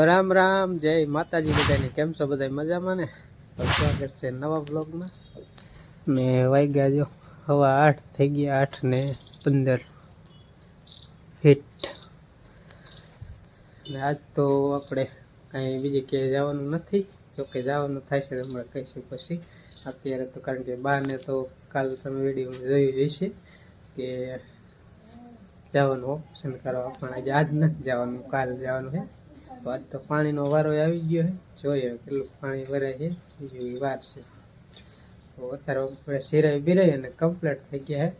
રામ રામ, જય માતાજી બધાને. કેમ છો બધા? મજામાં ને? સ્વાગત છે નવા બ્લોગમાં. ને વાગ્યા જો હવા 8 થઈ ગયા, 8:15 ફીટ. ને આજ તો આપણે કાંઈ બીજે ક્યાંય જવાનું નથી. જોકે જવાનું થાય છે હમણાં કહીશું પછી. અત્યારે તો કારણ કે બાને તો કાલ તમે વિડીયો જોઈ જશે કે જવાનું ઓપરેશન કરવા, પણ આજે આજ નથી જવાનું, કાલ જવાનું છે. તો આજ તો પાણીનો વારો આવી ગયો છે. જોઈએ કેટલું પાણી ભરાય છે, બીજું વાર છે. તો અત્યારે આપણે સિરાઈ બિરાઈ અને કમ્પ્લીટ થઈ ગયા છે.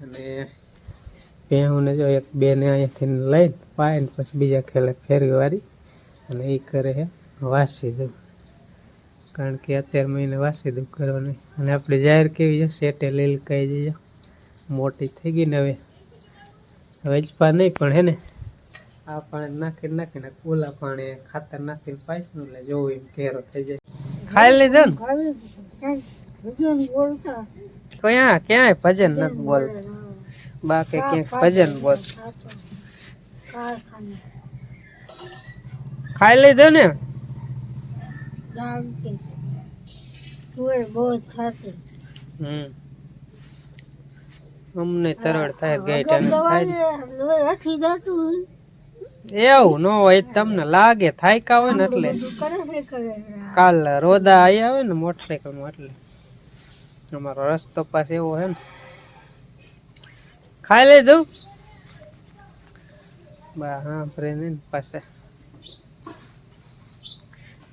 અને ભેહુંને જો એક બેને અહીંયાથી લઈને પાઈને પછી બીજા ખેલે ફેરવી વારી અને એ કરે છે વાસી દઉં, કારણ કે અત્યારે મહિને વાસી દઉં કરવાની. અને આપણે જાહેર કેવી છે, સેટે લીલ કહી જઈએ, મોટી થઈ ગઈ ને હવે હજપા નહીં, પણ હે ને આ પાણી નાખીને ઓલા પાણી ખાતર નાખીને પાઈશું એટલે જોવું એમ કેરો થઈ જાય. ખાઈ લીધો ને? ક્યાંય ભજન નથી બોલતા, બાકી ક્યાંક ભજન બોલ. ખાઈ લીધો ને? અમને તરળ થાય ગાઈટા એવું ન હોય, તમને લાગે થાયકા હોય ને એટલે. કાલ રોદા આઈ આવે ને મોટરસાયકલ માં, એટલે અમારો રસ્તો પાસ એવો હે ને. ખાઈ લીધું? બા હા પ્રેમ પાસે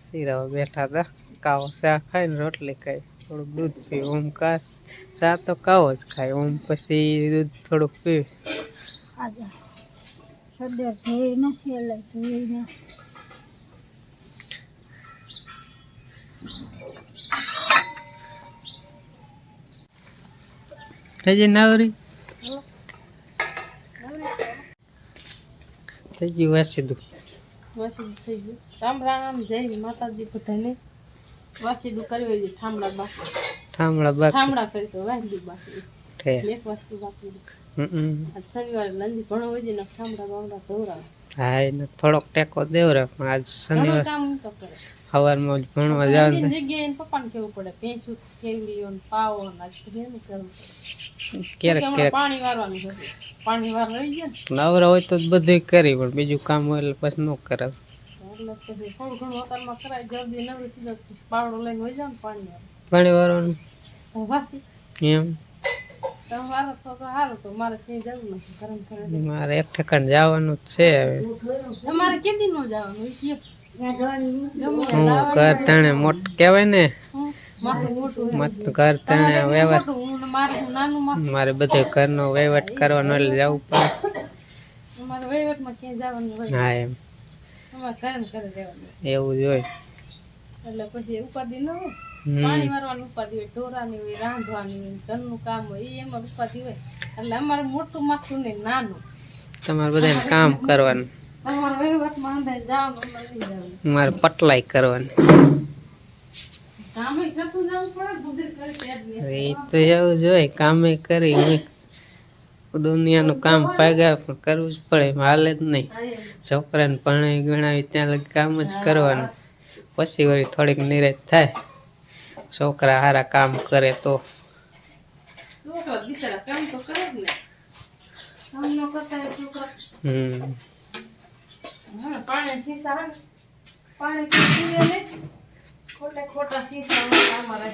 સિરાવા બેઠા હતા. કાવો ચા ખાય ને રોટલી ખાય, થોડુંક દૂધ પીવું. ઓમ કાસ ચા તો કાવો જ ખાય, ઓમ પછી દૂધ થોડુંક પીવે. થઈ નવરી થઈ ગયું વાસીદું થઈ ગયું. રામ રામ, જય માતાજી બધાને. વાસીદું કરવી છે. ઠામડા બાકી કરી તો વાસીદું બાકી એક વસ્તુ બાકી. આજ શનિવારે નંદી ભણો હોય છે ને ઠામડા બામડા ધોરા. હા, એને થોડોક ટેકો દેવ રે, પણ આજ શનિવાર કામ તો કરે. સવારમાં જ ભણવા જવાનું જગ્યાએ પપ્પાને કેવું પડે, ભેંસું કેવડીઓ ને પાવો ને આજ કરવું પડે. ક્યારેક પાણી વારવાનું છે, પાણી વાર રહી ગયા નવરા હોય તો બધું કરી, પણ બીજું કામ હોય એટલે પછી ન કરે. એટલે પછી થોડું ઘણું હોટલમાં કરાય, જલ્દી નવરી થઈ જાય પાવડો લઈને હોય જાય ને પાણી વાળવાનું એમ. મારે એક ઠેકાણ જવાનું જ છે. તમારે કેદી નો જવાનું? ઘર તાણે મોટ કેવાય ને, ઘર તાણે વહીવટ, મારે બધે ઘરનો વહીવટ કરવાનો એટલે જવું પડે. અમારે વહીવટમાં ક્યાં જવાનું હોય? હા એમ અમારે ઘર કરે જવાનું એવું જ હોય. એટલે પછી ઉપાધિ ન હોય. પાણી વારવાનું ઉપાધિ હોય, ઢોરાની હોય, રાંધવાની હોય, ઘરનું કામ હોય, એ એમાં ઉપાધિ હોય. એટલે અમારે મોટું માથું ને નાનું. તમારે બધાને કામ કરવાનું, તમારે વહીવટમાં અંદાજ જવાનું, મારે પટલાઈ કરવાની. કામે કરતું જવું પડે, એ તો એવું જ હોય, કામે કરી દુનિયાનું કામ પાગ્યા પણ કરવું જ પડે, હાલે જ નહીં. છોકરાને ભણાવી ગણાવી ત્યાં લગી કામ જ કરવાનું, પછી વળી થોડીક નિરાશ થાય, છોકરા હારા કામ કરે તો. છોકરા બિચારા કામ તો કરે જ ને, કામ ન કરતા છોકરા. પાણી શીશા પાણી પીવે નહીં, ખોટા શીશા અમારા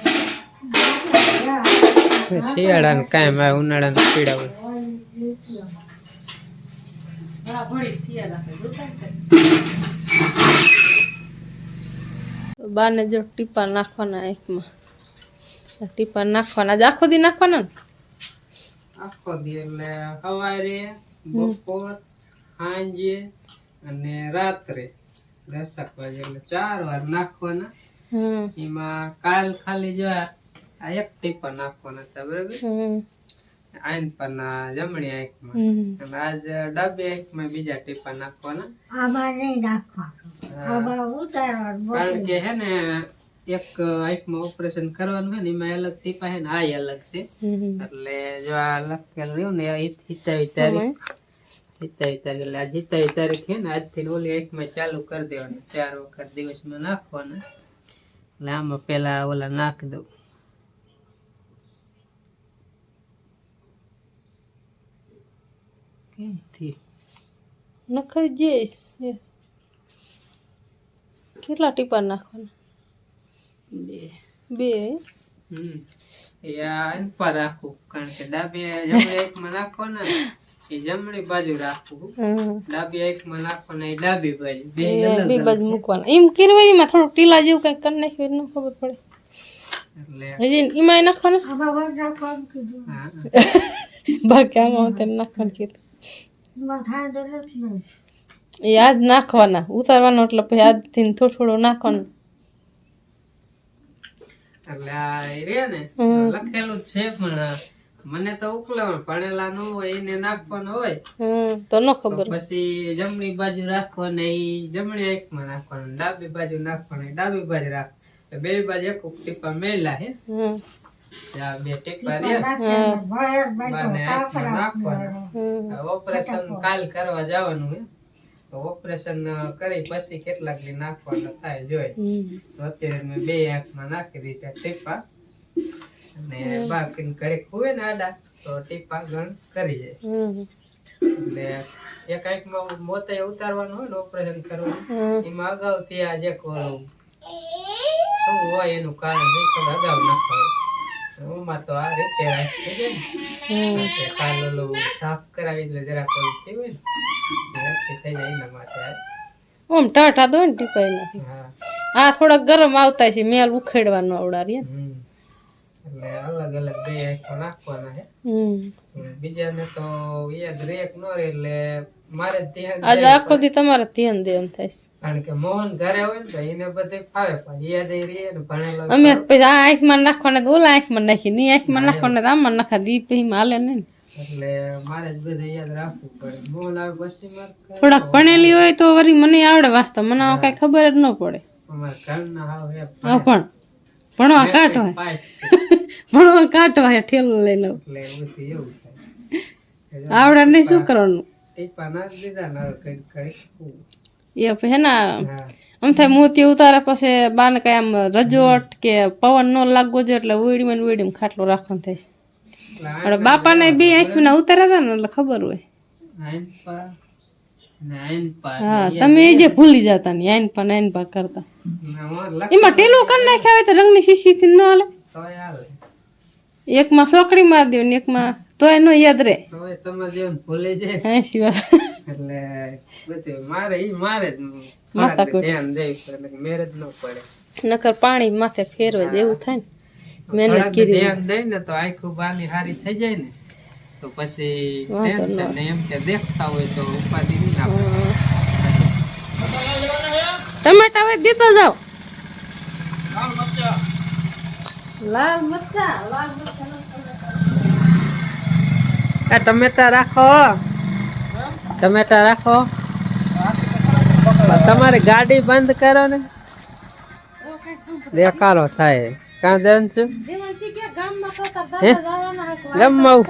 શિયાળાને કાયમ આવે, ઉનાળાને પીડાવે. બાને જો ટીપા નાખવાના, આંખમાં ટીપા નાખવાના, આખો દી નાખવાના ને? આખો દી એટલે સવારે, બપોર, સાંજે અને રાત્રે 10 વાગે, એટલે 4 વાર નાખવાના. એમાં કાલ ખાલી જો આ એક ટીપા નાખવાના હતા, બરાબર? આઈન પરના જમણી આંખમાં, અને આજ ડાબી આંખમાં બીજા ટીપા નાખવાના. કારણ કે હે ને એક આંખમાં ઓપરેશન કરવાનું હોય ને, એમાં અલગ ટીપા હે ને આ અલગ છે. એટલે જો આ લખેલું રહ્યું ને, હિચાવી તારીખ 27 તારીખ એટલે આ 27 તારીખ છે ને આજથી ઓલી આંખમાં ચાલુ કરી દેવાનું 4 વખત દિવસમાં નાખવાના એટલે આમાં પેલા ઓલા નાખી દઉં કેમ થી નખાઈ જઈશ કેટલા ટીપા નાખવાના 2 એ આ એન પર રાખું કારણ કે ડાબી જમણી આંખમાં નાખવાના એ જમણી બાજુ રાખવું ડાબી આંખમાં નાખવાના એ ડાબી બાજુ બે બાજુ મૂકવાના એમ કિરવાઈમાં થોડું ટીલા જેવું કઈ કરી નાખ્યું ન ખબર પડે એટલે હજી એમાં નાખવાના બાકી આમાં તેને નાખવાનું કીધું એ આજ નાખવાના ઉતારવાનો એટલે પછી આજથી થોડું થોડું નાખવાનું એટલે આ એ રે ને લખેલું જ છે પણ મને તો ઉકલાવાનું ભણેલા ન હોય એને નાખવાનું હોય તો ન ખબર પછી જમણી બાજુ રાખવાના એ જમણી આંખમાં નાખવાનું ડાબી બાજુ નાખવાનું ડાબી બાજુ રાખ બે બાજુ એક ટીપા મેલા હે બે ટીપા નાખવાના ઓપરેશન કાલ કરવા જવાનું હે ઓપરેશન કરી પછી કેટલાક દી નાખવાના થાય જોઈ અત્યારે મેં બે આંખમાં નાખી દીધા ટીપા અને બાકી ઘડીક હોય ને આડા તો ટીપા ગણ કરી જાય એટલે એક આંખમાં મોતે ઉતારવાનું હોય ને ઓપરેશન કરવાનું એમાં અગાઉથી આ જે શું હોય એનું કારણ જે ખબર અગાઉ નાખવાય એમાં તો આ રીતે થઈ જાય ને કાલ ઓલું સાફ કરાવી એટલે જરાક ઓલું થયું હોય ને થઈ જાય એના માટે ઓમ ટાટા દો ને ટીપાઈ નથી આ થોડા ગરમ આવતા છે મેલ ઉખેડવાનું આવડારી એટલે અલગ અલગ બે આંખો નાખવાના હે બીજાને તો યાદ રેક નો રે એટલે મારે ધ્યાન આજ આખો દી તમારે ધ્યાન દેવાનું થાય કારણ કે મોહન ઘરે હોય ને તો એને બધે ફાવે પણ યાદ રે ને ભણેલો અમે પછી આ આંખમાં નાખવાને તો ઓલા આંખમાં નાખી ની આંખમાં નાખવાને તો આમાં નાખા દી પછી હાલે ને એટલે મારે જ બધું યાદ રાખવું પડે મોહન આવે પછી મારે થોડાક ભણેલી હોય તો વળી મને આવડે વાંચતા મને કઈ ખબર જ ન પડે અમારા ઘરના હાવ હે પણ ભણવા કાઢવા ભણવા કાઢવા હે ઠેલો લઈ લઉં એટલે એવું થાય આવડે નહીં શું કરવાનું ટીપા નાખી દીધા ને કઈ કઈ એ પછી હે ને આમ થાય મોતી ઉતારે પછી બાને કઈ આમ રજોટ કે પવન ન લાગવો જોઈએ એટલે ઉડીમાં ખાટલો રાખવાનો થાય બાપાને બે આંખના ઉતાર્યા હતા ને એટલે ખબર હોય હા તમે એ જે ભૂલી જતા ને આઈનપા કરતા એમાં ટેલું કરી નાખ્યા હોય તો રંગની શીશી થી ન હાલે એકમાં સોકડી મારી દો ને એકમાં તોય નો યાદ રે તમારે જેમ ભૂલી જાય એટલે બધું મારે જ ધ્યાન દેવું મેરેજ ન પડે નકર પાણી માથે ફેરવે એવું થાય ને મહેનત કરી ધ્યાન દે ને તો આંખું બાની હારી થઈ જાય ને તો પછી ટેન્શન ને એમ કે દેખતા હોય તો ઉપાધિ નહીં આપે ટમેટા હવે દેતા જાવ લાલ મરચા આ ટમેટા રાખો તમારી ગાડી બંધ કરો ને દેખાડો થાય કાં જન છું ગામમાં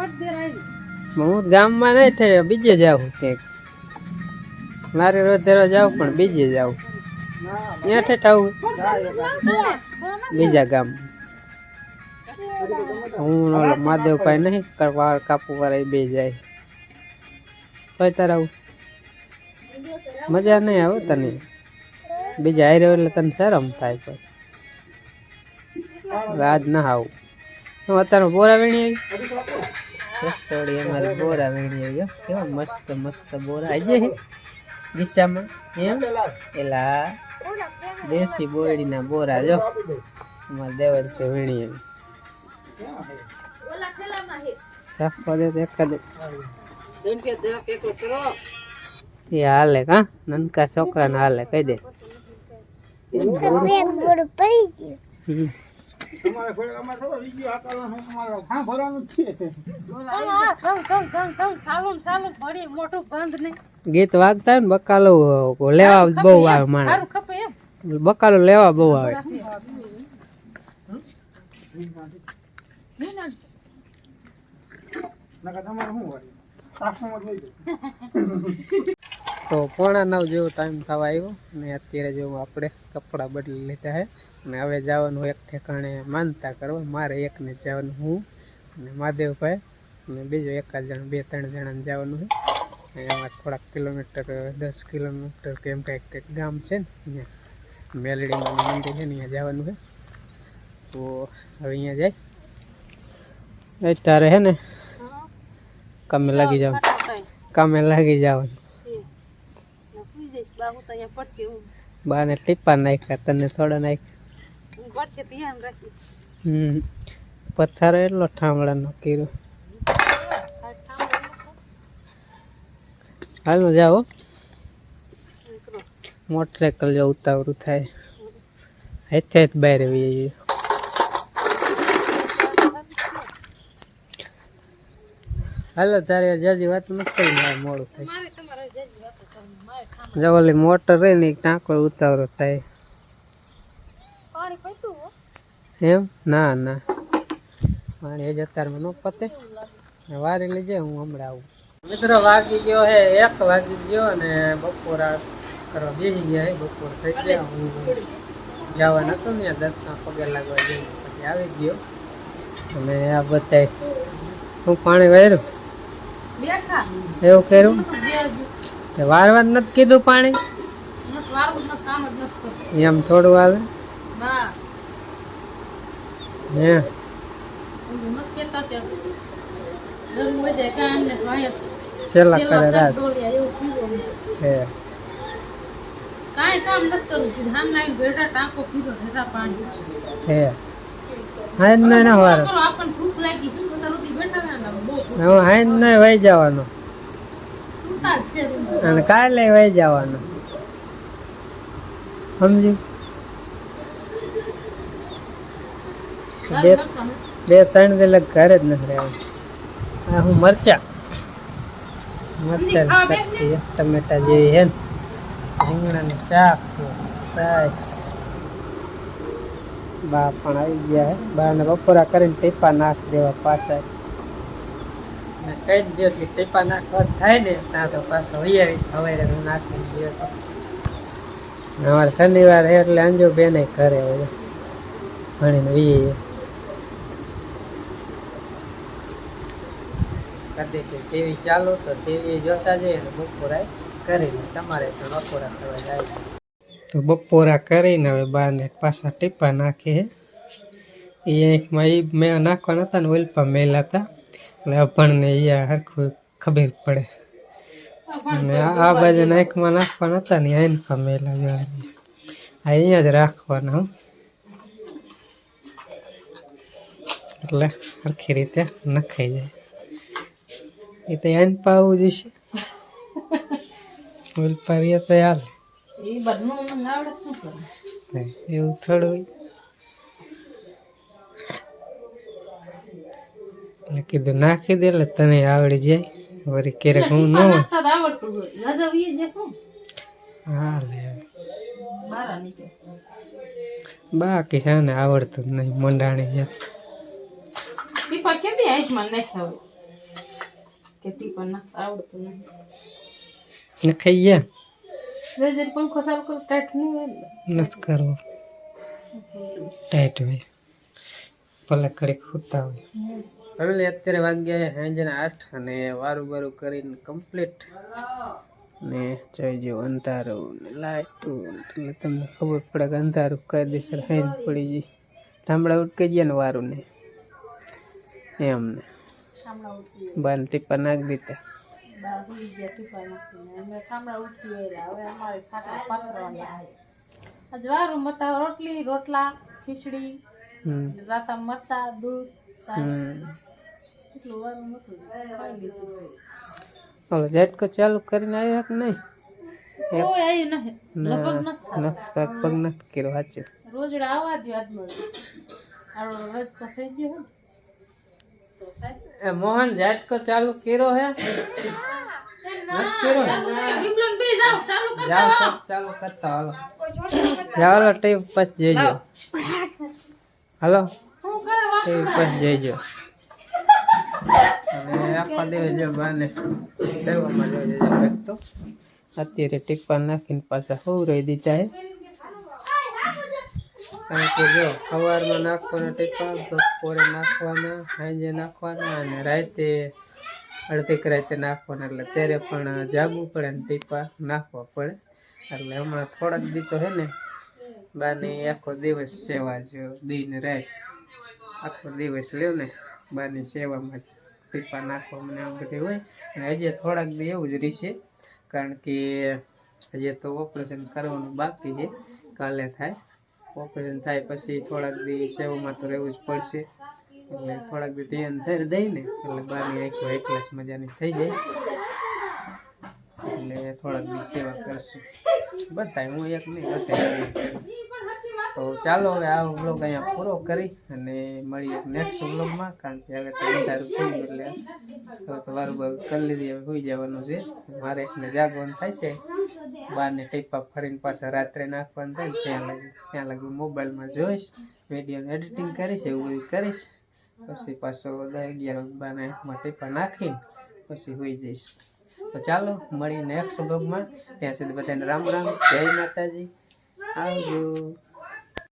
હું ગામમાં નહીં થયો બીજે જાઉં ક્યાંક લારી રોજ જાઉં પણ બીજે જાઉં ત્યાં ઠેઠાવું બીજા ગામ હું ઓલો મહાદેવભાઈ નહીં વાળ કાપુ વાળા બે જાય તોય તાર આવું મજા નહીં આવે તને બીજા હારી એટલે તને શરમ થાય તો આજ ના આવું હું અત્યારે બોરા વીણી આવી ચોડી અમારી બોરા વીણી આવી કેવા મસ્ત મસ્ત બોરા આવી જાય દિશામાં એમ એલા દેશી બોયડીના બોરા જો અમારે દેવર છે વીણી આવી સાફ કરે એકાદ એ હાલે કા નનકા છોકરાને હાલે કહી દે ગીત વાગતા ને બકાલો લેવા બહુ આવે માણસ બકાલો લેવા બહુ આવે તો 8:45 જેવો ટાઈમ થવા આવ્યો અને અત્યારે જો આપણે કપડાં બદલી લીધા છે અને હવે જવાનું એક ઠેકાણે માનતા કરવા. મારે એકને જવાનું હું અને મહાદેવભાઈ અને બીજો એકાદ જણ 2-3 જણાને જવાનું છે. એમાં થોડાક કિલોમીટર 10 કિલોમીટર કેમ કંઈક ગામ છે ને ત્યાં મેલડીમાં મંદિર છે ને ત્યાં જવાનું છે. તો હવે અહીંયા જાય અત્યારે હે ને કામે લાગી જવાનું. બાને ટીપા નાખ્યા, તને થોડા નાખ્યા. પથ્થર એટલો ઠામડાનો કર્યો. હાલો જાઓ, મોટરસાઇકલ જો ઉતાવળું થાય. હેઠે બહાર આવી હાલો તારે જાજી વાત નથી કરી, મારે મોડું થાય. જો ઓલી મોટર રહી ને ટાંકો ઉતાવળો થાય. એમ ના ના પાણી જ અત્યારમાં ન પતે, વારી લેજે, હું હમણાં આવું. મિત્રો વાગી ગયો હે 1 વાગી ગયો અને બપોરા કરવા બેસી ગયા હે. બપોર થઈ ગયા. હું જવાનું હતું ને દર્શન પગે લાગવા જઈને પછી આવી ગયો. અને આ બધા હું પાણી વાર્યું એવું કર્યું. વારવાર નથી કીધું પાણી એમ થોડું આવે હે. છેલ્લા કરે રાત હે કાઈ કામ નથી કરું, ધામ નાઈ બેઠા ટાંકો પીરો હેઠા પાણી હે. હાઈન ન વારો આપણને ભૂખ લાગી શું તો રોતી બેઠા ને બહુ હવે હાઈન ન વઈ જવાનો સુતા જ છે અને કાલે વઈ જવાનો સમજી. 2-3 દિન ઘરે જ નથી રહેવાનું. આ હું મરચા ટમેટા જેવી હે ને રીંગણાનું શાક સાસ. બા પણ આવી ગયા હે. બાને બપોરા કરીને ટીપા નાખ દેવા પાછા. કઈ જ જો ટીપા નાખવા થાય ને ત્યાં તો પાછો વૈયાવીશ સવારે હું નાખી ગયો તો. અમારે શનિવાર એટલે અંજુ બેને ઘરે હોય ભણીને વીએ કદી ટીવી ચાલુ તો ટીવી જોતા જઈએ ને બપોરા કરીને તમારે પણ બપોરા કરવા જાય. તો બપોરા કરીને હવે બાને પાછા ટીપા નાખે. એ આંખમાં એ મેં નાખવાના હતા ને ઓલપા મેલા હતા એટલે આપણને એ હરખું ખબર પડે. અને આ બાજુ આંખમાં નાખવાના હતા ને આંખા મેલા જવાની અહીંયા જ રાખવાના હું એટલે સરખી રીતે નખાઈ જાય. એ તો આન પાવું જોઈશે ઓલપારીએ તો હાલ એવું થોડું હોય. એટલે કીધું નાખી દે એટલે તને આવડી જાય. વળી ક્યારેક હું ન હાલે બાકી છે ને આવડતું જ નહીં મંડાણી છે. ખાઈ ગયા પંખો ચાલુ કરો ટાઈટ નહીં નથી કરવો ટાઈટ હોય ભલે ઘડીક ખૂતા હોય. હવે અત્યારે વાગ્યા સાંજના 8 અને વારું કરીને કમ્પ્લીટ ને જોઈજો અંધારું ને લાઈટું એટલે તમને ખબર પડે કે અંધારું કાયદેસર હાઈન પડી જાય. ઠામડા ઉટકી ગયા ને વારું ને એમને બાર ટીપા નાખી દીધા. રોટલી રોટલા ખીચડી રાતા મરસા દૂધ ઝટકો ચાલુ કરીને આવ્યા કે નહીં? પગ નથી કર્યો સાચું. રોજડા આવવા દો રોજ તો થઈ ગયો. મોહન ઝટકો ચાલુ કર્યો હે? ચાલુ કરતા હાલો ચાલો ટીવી પછી જઈજો. હાલો ટીવી પછી જઈજો. અને આખો દિવસ જે બાને સેવામાં જોઈએ છે કંઈક તો અત્યારે ટીપા નાખીને પાછા સૌરાઈ દીધા છે. કારણ કે જો સવારમાં નાખવાના ટીપા, બપોરે નાખવાના, સાંજે નાખવાના અને રાતે અડધીક રાતે નાખવાના. એટલે ત્યારે પણ જાગવું પડે ને ટીપા નાખવા પડે. એટલે હમણાં થોડાક દી તો છે ને બાને આખો દિવસ સેવા જો દી ને રાત આખો દિવસ લ્યો ને બાની સેવામાં જ ટીપા નાખવામાં ને આમ બધી હોય. અને હજી થોડાક દી એવું જ રહેશે કારણ કે હજી તો ઓપરેશન કરવાનું બાકી છે. કાલે થાય ઓપરેશન, થાય પછી થોડાક દી સેવામાં તો રહેવું જ પડશે. એટલે થોડાક દી ધ્યાન થઈ દઈ ને એટલે બાની આંખો એકલાસ મજાની થઈ જાય. એટલે થોડાક દી સેવા કરશું બધા, હું એક નહીં બધા. તો ચાલો હવે આ વ્લોગ અહીંયા પૂરો કરી અને મળીએ નેક્સ્ટ વ્લોગમાં. કારણ કે હવે તો અંધારું થયું એટલે હવે તો વારું બારું કરી લીધી, હવે સુઈ જવાનું છે. મારે એકને જાગવાનું થાય છે. બારને ટીપા ફરીને પાછા રાત્રે નાખવાનું થાય ને ત્યાં લગી મોબાઈલમાં જોઈશ, વિડીયોનું એડિટિંગ કરીશ, એવું બધું કરીશ. પછી પાછો 10-11 બાના આંખમાં ટીપા નાખીને પછી સુઈ જઈશ. તો ચાલો મળીએ નેક્સ્ટ વ્લોગમાં. ત્યાં સુધી બધાને રામ રામ, જય માતાજી, આવજો.